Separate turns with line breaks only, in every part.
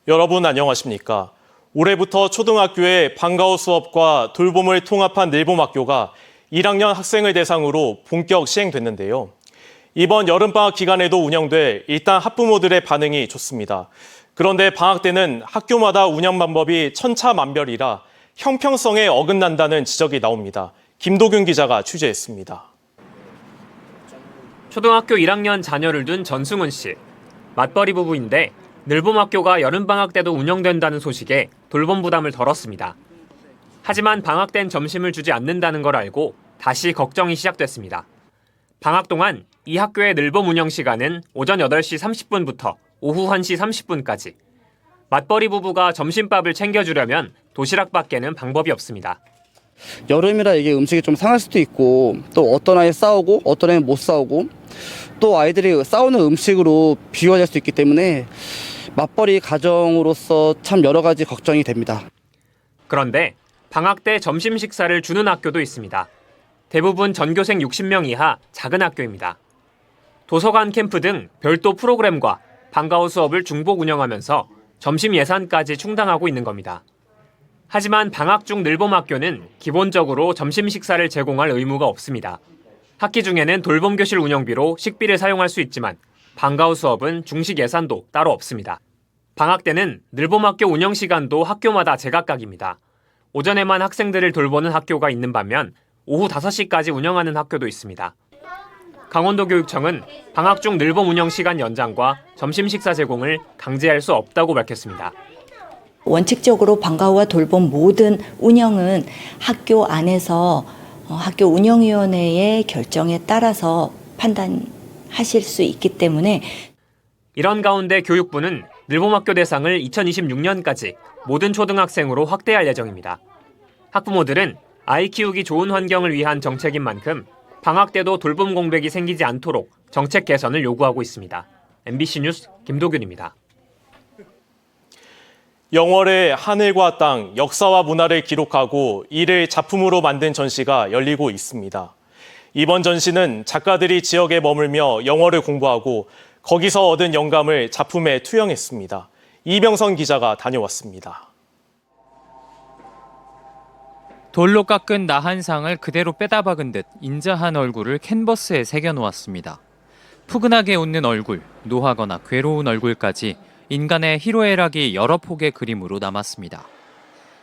여러분 안녕하십니까? 올해부터 초등학교에 방과후 수업과 돌봄을 통합한 늘봄학교가 1학년 학생을 대상으로 본격 시행됐는데요. 이번 여름방학 기간에도 운영돼 일단 학부모들의 반응이 좋습니다. 그런데 방학 때는 학교마다 운영 방법이 천차만별이라 형평성에 어긋난다는 지적이 나옵니다. 김도균 기자가 취재했습니다.
초등학교 1학년 자녀를 둔 전승훈 씨. 맞벌이 부부인데 늘봄학교가 여름방학 때도 운영된다는 소식에 돌봄 부담을 덜었습니다. 하지만 방학 땐 점심을 주지 않는다는 걸 알고 다시 걱정이 시작됐습니다. 방학 동안 이 학교의 늘봄 운영 시간은 오전 8시 30분부터 오후 1시 30분까지. 맞벌이 부부가 점심밥을 챙겨주려면 도시락밖에는 방법이 없습니다.
여름이라 이게 음식이 좀 상할 수도 있고 또 어떤 아이 싸우고 어떤 아이는 못 싸우고 또 아이들이 싸우는 음식으로 비유될 수 있기 때문에 맞벌이 가정으로서 참 여러 가지 걱정이 됩니다.
그런데 방학 때 점심 식사를 주는 학교도 있습니다. 대부분 전교생 60명 이하 작은 학교입니다. 도서관 캠프 등 별도 프로그램과 방과후 수업을 중복 운영하면서 점심 예산까지 충당하고 있는 겁니다. 하지만 방학 중 늘봄학교는 기본적으로 점심 식사를 제공할 의무가 없습니다. 학기 중에는 돌봄교실 운영비로 식비를 사용할 수 있지만 방과후 수업은 중식 예산도 따로 없습니다. 방학 때는 늘봄학교 운영 시간도 학교마다 제각각입니다. 오전에만 학생들을 돌보는 학교가 있는 반면 오후 5시까지 운영하는 학교도 있습니다. 강원도교육청은 방학 중 늘봄 운영 시간 연장과 점심 식사 제공을 강제할 수 없다고 밝혔습니다.
원칙적으로 방과후와 돌봄 모든 운영은 학교 안에서 학교 운영위원회의 결정에 따라서 판단하실 수 있기 때문에
이런 가운데 교육부는 늘봄학교 대상을 2026년까지 모든 초등학생으로 확대할 예정입니다. 학부모들은 아이 키우기 좋은 환경을 위한 정책인 만큼 방학 때도 돌봄 공백이 생기지 않도록 정책 개선을 요구하고 있습니다. MBC 뉴스 김도균입니다.
영월의 하늘과 땅, 역사와 문화를 기록하고 이를 작품으로 만든 전시가 열리고 있습니다. 이번 전시는 작가들이 지역에 머물며 영월을 공부하고 거기서 얻은 영감을 작품에 투영했습니다. 이병선 기자가 다녀왔습니다.
돌로 깎은 나한상을 그대로 빼다 박은 듯 인자한 얼굴을 캔버스에 새겨놓았습니다. 푸근하게 웃는 얼굴, 노하거나 괴로운 얼굴까지 인간의 희로애락이 여러 폭의 그림으로 남았습니다.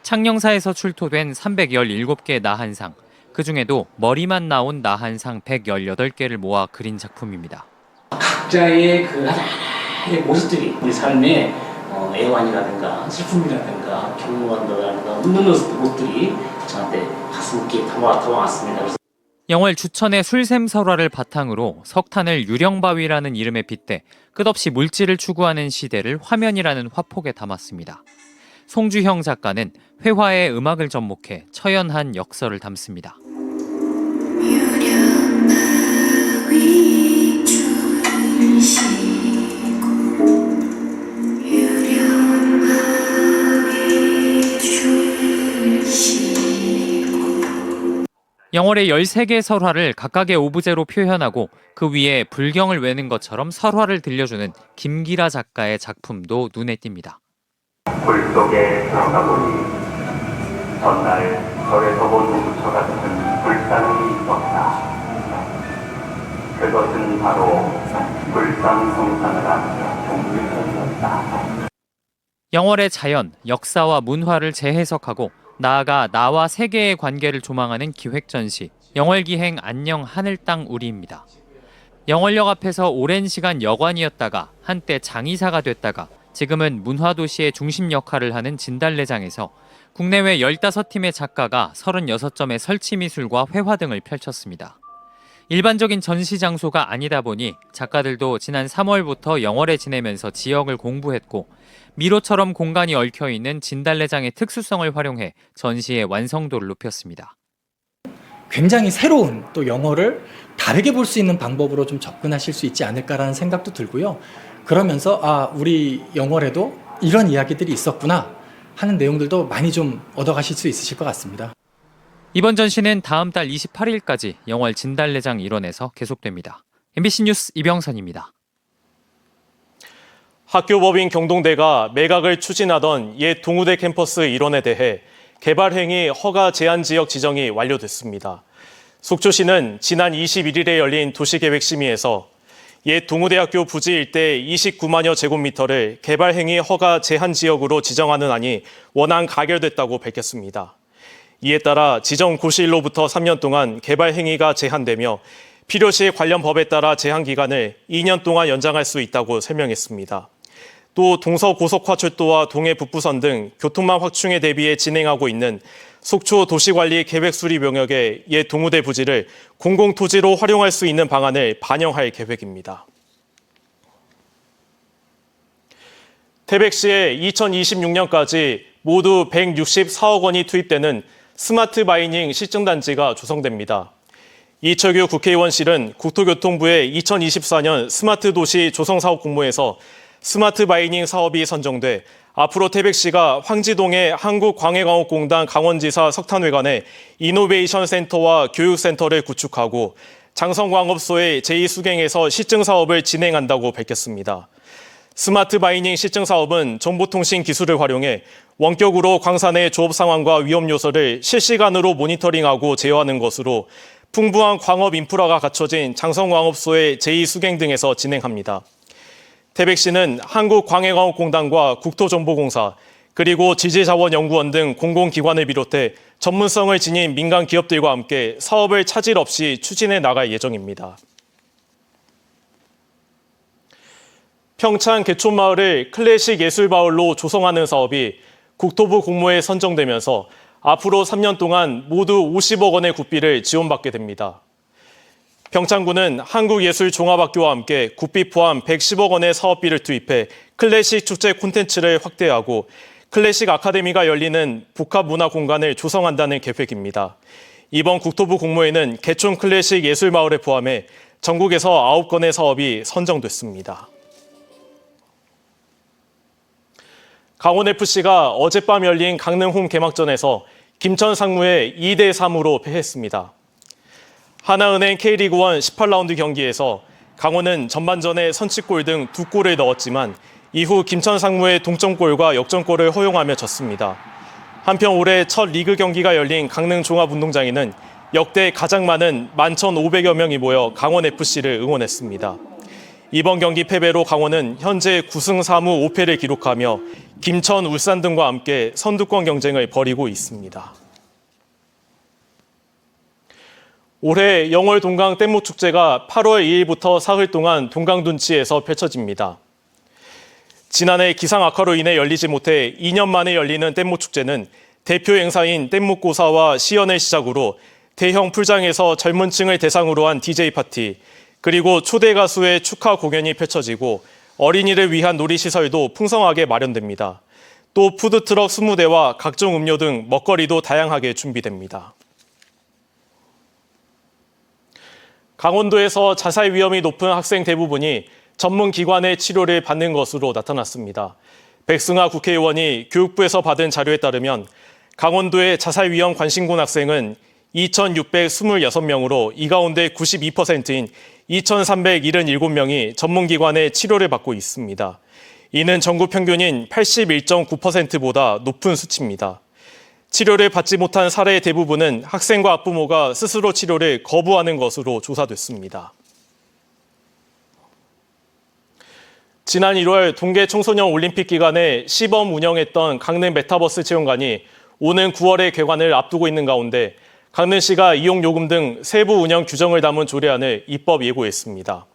창녕사에서 출토된 317개의 나한상, 그중에도 머리만 나온 나한상 118개를 모아 그린 작품입니다.
각자의 그 하나하나의 모습들이 우리 삶의 애환이라든가 슬픔이라든가 경무한다든가 웃는 모습들이 저한테 가슴 깊게 담아왔습니다.
영월 주천의 술샘 설화를 바탕으로 석탄을 유령바위라는 이름에 빗대 끝없이 물질을 추구하는 시대를 화면이라는 화폭에 담았습니다. 송주형 작가는 회화의 음악을 접목해 처연한 역설을 담습니다. 영월의 13개의 설화를 각각의 오브제로 표현하고 그 위에 불경을 외는 것처럼 설화를 들려주는 김기라 작가의 작품도 눈에 띕니다.
굴 속에 들어가 보니 전날 절에서 본 우처 같은 불상이 있었다. 그것은 바로 불상성산을 한 종류선이었다.
영월의 자연, 역사와 문화를 재해석하고 나아가 나와 세계의 관계를 조망하는 기획전시 영월기행 안녕 하늘 땅 우리입니다. 영월역 앞에서 오랜 시간 여관이었다가 한때 장의사가 됐다가 지금은 문화도시의 중심 역할을 하는 진달래장에서 국내외 15팀의 작가가 36점의 설치미술과 회화 등을 펼쳤습니다. 일반적인 전시 장소가 아니다 보니 작가들도 지난 3월부터 영월에 지내면서 지역을 공부했고 미로처럼 공간이 얽혀있는 진달래장의 특수성을 활용해 전시의 완성도를 높였습니다.
굉장히 새로운 또 영어를 다르게 볼 수 있는 방법으로 좀 접근하실 수 있지 않을까라는 생각도 들고요. 그러면서 우리 영월에도 이런 이야기들이 있었구나 하는 내용들도 많이 좀 얻어가실 수 있으실 것 같습니다.
이번 전시는 다음 달 28일까지 영월 진달래장 일원에서 계속됩니다. MBC 뉴스 이병선입니다.
학교법인 경동대가 매각을 추진하던 옛 동우대 캠퍼스 일원에 대해 개발행위 허가 제한 지역 지정이 완료됐습니다. 속초시는 지난 21일에 열린 도시계획심의에서 옛 동우대학교 부지 일대 29만여 제곱미터를 개발행위 허가 제한 지역으로 지정하는 안이 원안 가결됐다고 밝혔습니다. 이에 따라 지정 고시일로부터 3년 동안 개발행위가 제한되며 필요시 관련 법에 따라 제한 기간을 2년 동안 연장할 수 있다고 설명했습니다. 또 동서고속화철도와 동해북부선 등 교통망 확충에 대비해 진행하고 있는 속초 도시관리 계획 수립 영역의 옛 동우대 부지를 공공토지로 활용할 수 있는 방안을 반영할 계획입니다. 태백시에 2026년까지 모두 164억 원이 투입되는 스마트 마이닝 시증단지가 조성됩니다. 이철규 국회의원실은 국토교통부의 2024년 스마트 도시 조성사업 공모에서 스마트 마이닝 사업이 선정돼 앞으로 태백시가 황지동의 한국광해광업공단 강원지사 석탄회관에 이노베이션 센터와 교육센터를 구축하고 장성광업소의 제2수갱에서 시증사업을 진행한다고 밝혔습니다. 스마트 마이닝 시증 사업은 정보통신 기술을 활용해 원격으로 광산의 조업 상황과 위험 요소를 실시간으로 모니터링하고 제어하는 것으로 풍부한 광업 인프라가 갖춰진 장성광업소의 제2수갱 등에서 진행합니다. 태백시는 한국광해광업공단과 국토정보공사, 그리고 지질자원연구원 등 공공기관을 비롯해 전문성을 지닌 민간 기업들과 함께 사업을 차질 없이 추진해 나갈 예정입니다. 평창 개촌마을을 클래식 예술마을로 조성하는 사업이 국토부 공모에 선정되면서 앞으로 3년 동안 모두 50억 원의 국비를 지원받게 됩니다. 평창군은 한국예술종합학교와 함께 국비 포함 110억 원의 사업비를 투입해 클래식 축제 콘텐츠를 확대하고 클래식 아카데미가 열리는 복합문화공간을 조성한다는 계획입니다. 이번 국토부 공모에는 개촌 클래식 예술마을을 포함해 전국에서 9건의 사업이 선정됐습니다. 강원FC가 어젯밤 열린 강릉홈 개막전에서 김천 상무에 2대3으로 패했습니다. 하나은행 K리그1 18라운드 경기에서 강원은 전반전에 선취골 등 2골을 넣었지만 이후 김천 상무의 동점골과 역전골을 허용하며 졌습니다. 한편 올해 첫 리그 경기가 열린 강릉 종합운동장에는 역대 가장 많은 11,500여 명이 모여 강원FC를 응원했습니다. 이번 경기 패배로 강원은 현재 9승 4무 5패를 기록하며 김천, 울산 등과 함께 선두권 경쟁을 벌이고 있습니다. 올해 영월 동강 뗏목축제가 8월 2일부터 사흘 동안 동강둔치에서 펼쳐집니다. 지난해 기상 악화로 인해 열리지 못해 2년 만에 열리는 뗏목축제는 대표 행사인 뗏목고사와 시연을 시작으로 대형 풀장에서 젊은 층을 대상으로 한 DJ 파티, 그리고 초대 가수의 축하 공연이 펼쳐지고 어린이를 위한 놀이시설도 풍성하게 마련됩니다. 또 푸드트럭 20대와 각종 음료 등 먹거리도 다양하게 준비됩니다. 강원도에서 자살 위험이 높은 학생 대부분이 전문기관의 치료를 받는 것으로 나타났습니다. 백승하 국회의원이 교육부에서 받은 자료에 따르면 강원도의 자살 위험 관심군 학생은 2,626명으로 이 가운데 92%인 2,377명이 전문기관의 치료를 받고 있습니다. 이는 전국 평균인 81.9%보다 높은 수치입니다. 치료를 받지 못한 사례의 대부분은 학생과 학부모가 스스로 치료를 거부하는 것으로 조사됐습니다. 지난 1월 동계 청소년 올림픽 기간에 시범 운영했던 강릉 메타버스 체험관이 오는 9월에 개관을 앞두고 있는 가운데 강릉시가 이용요금 등 세부 운영 규정을 담은 조례안을 입법 예고했습니다.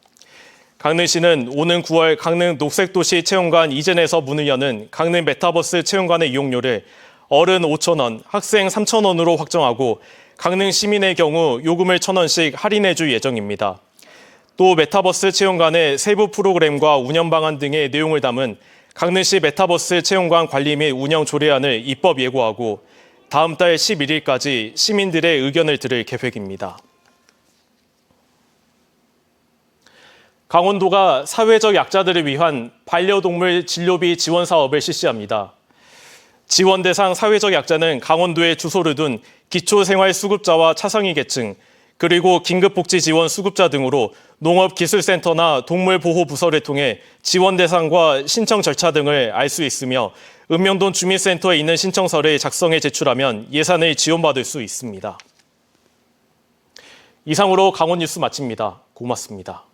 강릉시는 오는 9월 강릉 녹색도시 체험관 이전에서 문을 여는 강릉 메타버스 체험관의 이용료를 어른 5,000원, 학생 3,000원으로 확정하고 강릉 시민의 경우 요금을 1,000원씩 할인해 줄 예정입니다. 또 메타버스 체험관의 세부 프로그램과 운영 방안 등의 내용을 담은 강릉시 메타버스 체험관 관리 및 운영 조례안을 입법 예고하고 다음 달 11일까지 시민들의 의견을 들을 계획입니다. 강원도가 사회적 약자들을 위한 반려동물 진료비 지원 사업을 실시합니다. 지원 대상 사회적 약자는 강원도에 주소를 둔 기초생활수급자와 차상위 계층, 그리고 긴급복지지원 수급자 등으로 농업기술센터나 동물보호부서를 통해 지원 대상과 신청 절차 등을 알 수 있으며 읍명동 주민센터에 있는 신청서를 작성해 제출하면 예산을 지원받을 수 있습니다. 이상으로 강원 뉴스 마칩니다. 고맙습니다.